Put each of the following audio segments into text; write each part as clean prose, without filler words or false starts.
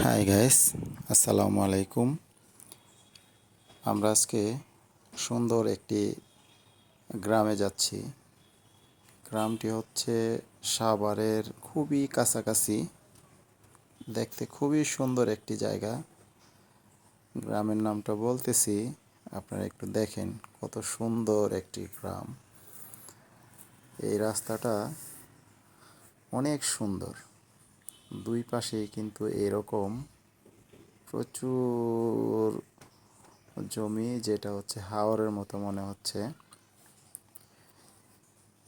Hi guys, আসসালামু আলাইকুম। আমরা আজকে সুন্দর একটি গ্রামে যাচ্ছি। গ্রামটি হচ্ছে সাভারের খুবই কাছাকাছি। দেখতে খুবই সুন্দর একটি জায়গা। গ্রামের নামটা বলতেছি, আপনারা একটু দেখেন কত সুন্দর একটি গ্রাম। এই রাস্তাটা অনেক সুন্দর। দুই পাশেই কিন্তু এরকম প্রচুর জমি, যেটা হচ্ছে হাওরের মতো মনে হচ্ছে।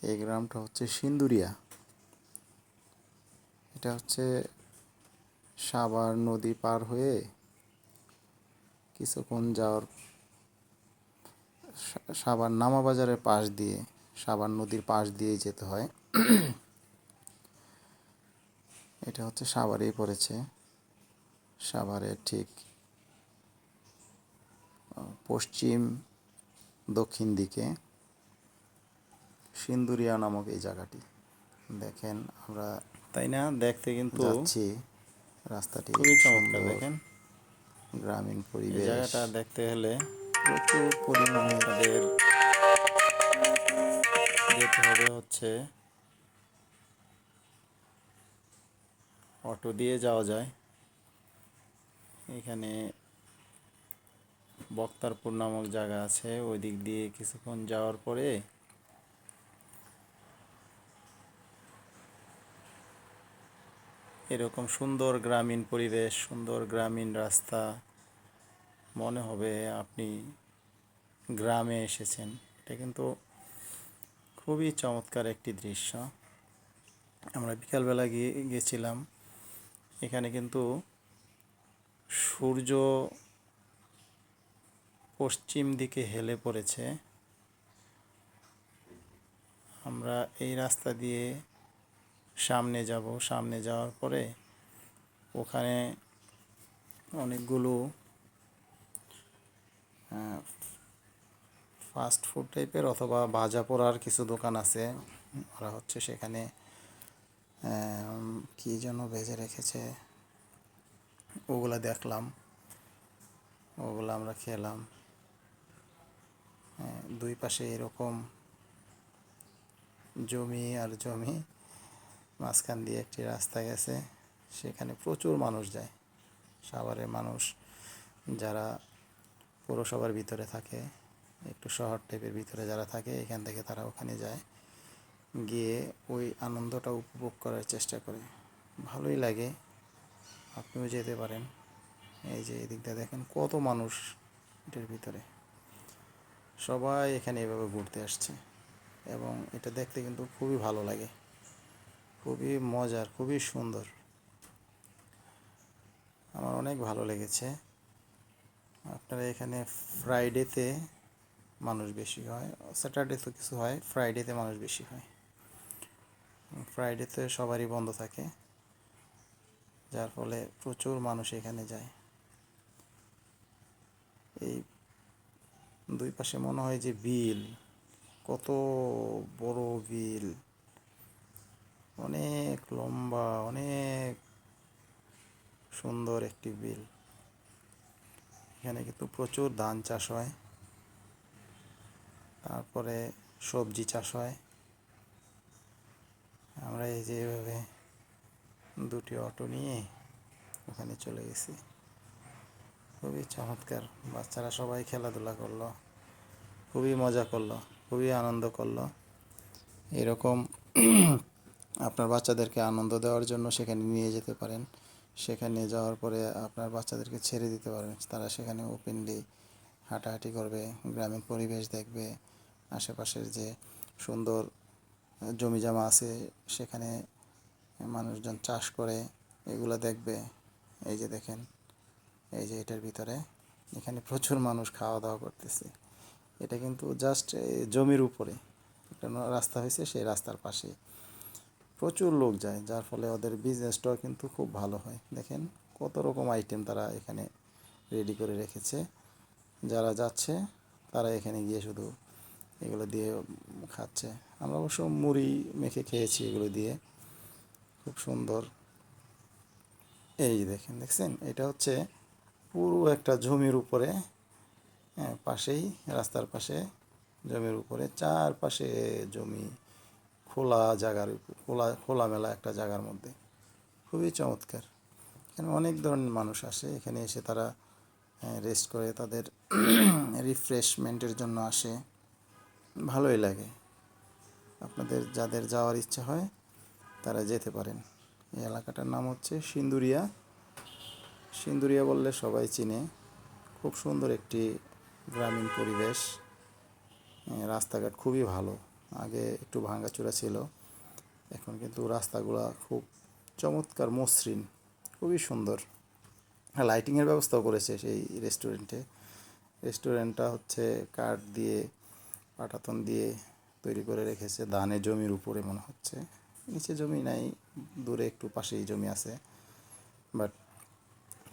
এই গ্রামটা হচ্ছে সিন্দুরিয়া। এটা হচ্ছে সাভার নদী পার হয়ে কিছুক্ষণ যাওয়ার, সাভার নামা বাজারের পাশ দিয়ে, সাভার নদীর পাশ দিয়েই যেতে হয়। এটা হচ্ছে সাভারেই পড়েছে। সাভারের ঠিক পশ্চিম দক্ষিণ দিকে সিন্দুরিয়া নামক এই জায়গাটি। দেখেন আমরা, তাই না? দেখতে কিন্তু যাচ্ছি, রাস্তাটি খুবই চমৎকার। সুন্দর, দেখেন, গ্রামীণ এই পরিবেশ, জায়গাটা দেখতে হলে প্রচুর পরিমাণে। আপনাদের যেতে হবে হচ্ছে অটো দিয়ে যাওয়া যায়। এখানে বক্তারপুর নামক জায়গা আছে, ওই দিক দিয়ে কিছুক্ষণ যাওয়ার পরে এরকম সুন্দর গ্রামীণ পরিবেশ, সুন্দর গ্রামীণ রাস্তা, মনে হবে আপনি গ্রামে এসেছেন। এটা কিন্তু খুবই চমৎকার একটি দৃশ্য। আমরা বিকালবেলা গেছিলাম। এখানে কিন্তু সূর্য পশ্চিম দিকে হেলে পড়েছে। আমরা এই রাস্তা দিয়ে সামনে যাব। সামনে যাওয়ার পরে ওখানে অনেকগুলো ফাস্ট ফুড টাইপের অথবা ভাজা পোড়ার কিছু দোকান আছে। ওরা হচ্ছে সেখানে কী যেন ভেজে রেখেছে, ওগুলা দেখলাম, ওগুলো আমরা খেলাম। দুই পাশে এরকম জমি আর জমি, মাঝখান দিয়ে একটি রাস্তা গেছে। সেখানে প্রচুর মানুষ যায়। সাভারের মানুষ যারা পৌরসভার ভিতরে থাকে, একটু শহর টাইপের ভিতরে যারা থাকে, এখান থেকে তারা ওখানে যায়, গিয়ে ওই আনন্দটা উপভোগ করার চেষ্টা করে। ভালোই লাগে, আপনিও যেতে পারেন। এই যে এদিকটা দেখেন কত মানুষ এটার ভিতরে, সবাই এখানে এভাবে ঘুরতে আসছে এবং এটা দেখতে কিন্তু খুবই ভালো লাগে, খুবই মজার, খুবই সুন্দর। আমার অনেক ভালো লেগেছে। আপনারা এখানে ফ্রাইডেতে মানুষ বেশি হয়, স্যাটারডে তো কিছু হয়, ফ্রাইডেতে মানুষ বেশি হয়। ফ্রাইডেতে সবারই বন্ধ থাকে, যার ফলে প্রচুর মানুষ এখানে যায়। এই দুই পাশে মনে হয় যে বিল, কত বড় বিল, অনেক লম্বা, অনেক সুন্দর একটি বিল। এখানে কিন্তু প্রচুর ধান চাষ হয়, তারপরে সবজি চাষ হয়। আমরা এই যে এভাবে দুটি অটো নিয়ে ওখানে চলে গেছি। খুবই চমৎকার। বাচ্চারা সবাই খেলাধুলা করলো, খুবই মজা করলো, খুবই আনন্দ করলো। এরকম আপনার বাচ্চাদেরকে আনন্দ দেওয়ার জন্য সেখানে নিয়ে যেতে পারেন। সেখানে যাওয়ার পরে আপনার বাচ্চাদেরকে ছেড়ে দিতে পারেন, তারা সেখানে ওপেনলি হাঁটাহাঁটি করবে, গ্রামীণ পরিবেশ দেখবে, আশেপাশের যে সুন্দর জমি জমা আছে সেখানে মানুষজন চাষ করে, এগুলো দেখবে। এই যে দেখেন, এই যে এটার ভিতরে এখানে প্রচুর মানুষ খাওয়া দাওয়া করতেছে। এটা কিন্তু জাস্ট জমির উপরে একটা রাস্তা হয়েছে, সেই রাস্তার পাশে প্রচুর লোক যায়, যার ফলে ওদের বিজনেসটাও কিন্তু খুব ভালো হয়। দেখেন কত রকম আইটেম তারা এখানে রেডি করে রেখেছে। যারা যাচ্ছে তারা এখানে গিয়ে শুধু এগুলো দিয়ে খাচ্ছে। আমরা অবশ্য মুড়ি মেখে খেয়েছি এগুলো দিয়ে, খুব সুন্দর। এই দেখেন, দেখছেন, এটা হচ্ছে পুরো একটা জমির উপরে, হ্যাঁ, পাশেই রাস্তার পাশে জমির উপরে, চারপাশে জমি, খোলা জায়গার খোলামেলা একটা জায়গার মধ্যে, খুবই চমৎকার। এখানে অনেক ধরনের মানুষ আসে, এখানে এসে তারা রেস্ট করে, তাদের রিফ্রেশমেন্টের জন্য আসে, ভালোই লাগে। আপনাদের যাদের যাওয়ার ইচ্ছা হয় তারা যেতে পারেন। এই এলাকাটার নাম হচ্ছে সিন্দুরিয়া। সিন্দুরিয়া বললে সবাই চিনে। খুব সুন্দর একটি গ্রামীণ পরিবেশ। রাস্তাঘাট খুবই ভালো। আগে একটু ভাঙাচোরা ছিল, এখন কিন্তু রাস্তাগুলো খুব চমৎকার, মসৃণ, খুবই সুন্দর। লাইটিংয়ের ব্যবস্থাও করেছে সেই রেস্টুরেন্টে। রেস্টুরেন্টটা হচ্ছে কাঠ দিয়ে, পাটাতন দিয়ে তৈরি করে রেখেছে, ধানের জমির উপরে মনে হচ্ছে। নিচে জমি নাই, দূরে একটু পাশেই জমি আছে, বাট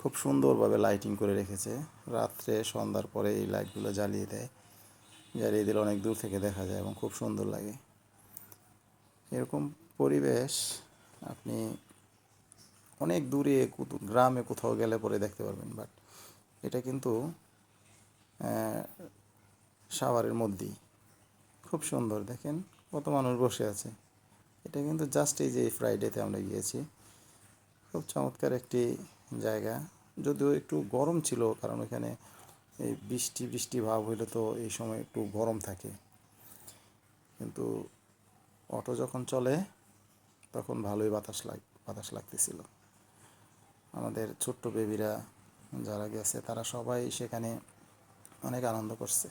খুব সুন্দরভাবে লাইটিং করে রেখেছে। রাত্রে সন্ধ্যার পরে এই লাইটগুলো জ্বালিয়ে দেয়, জ্বালিয়ে দিলে অনেক দূর থেকে দেখা যায় এবং খুব সুন্দর লাগে। এরকম পরিবেশ আপনি অনেক দূরে গ্রামে কোথাও গেলে পরে দেখতে পারবেন, বাট এটা কিন্তু সাভারের মধ্যেই। খুব সুন্দর, দেখেন কত মানুষ বসে আছে। এটা কিন্তু জাস্ট এই যে ফ্রাইডেতে আমরা গিয়েছি। খুব চমৎকার একটি জায়গা, যদিও একটু গরম ছিল, কারণ এখানে এই বৃষ্টি বৃষ্টি ভাব হইলে তো এই সময় একটু গরম থাকে, কিন্তু অটো যখন চলে তখন ভালোই বাতাস লাগতেছিল। আমাদের ছোট্ট বেবিরা যারা গেছে তারা সবাই সেখানে অনেক আনন্দ করছে।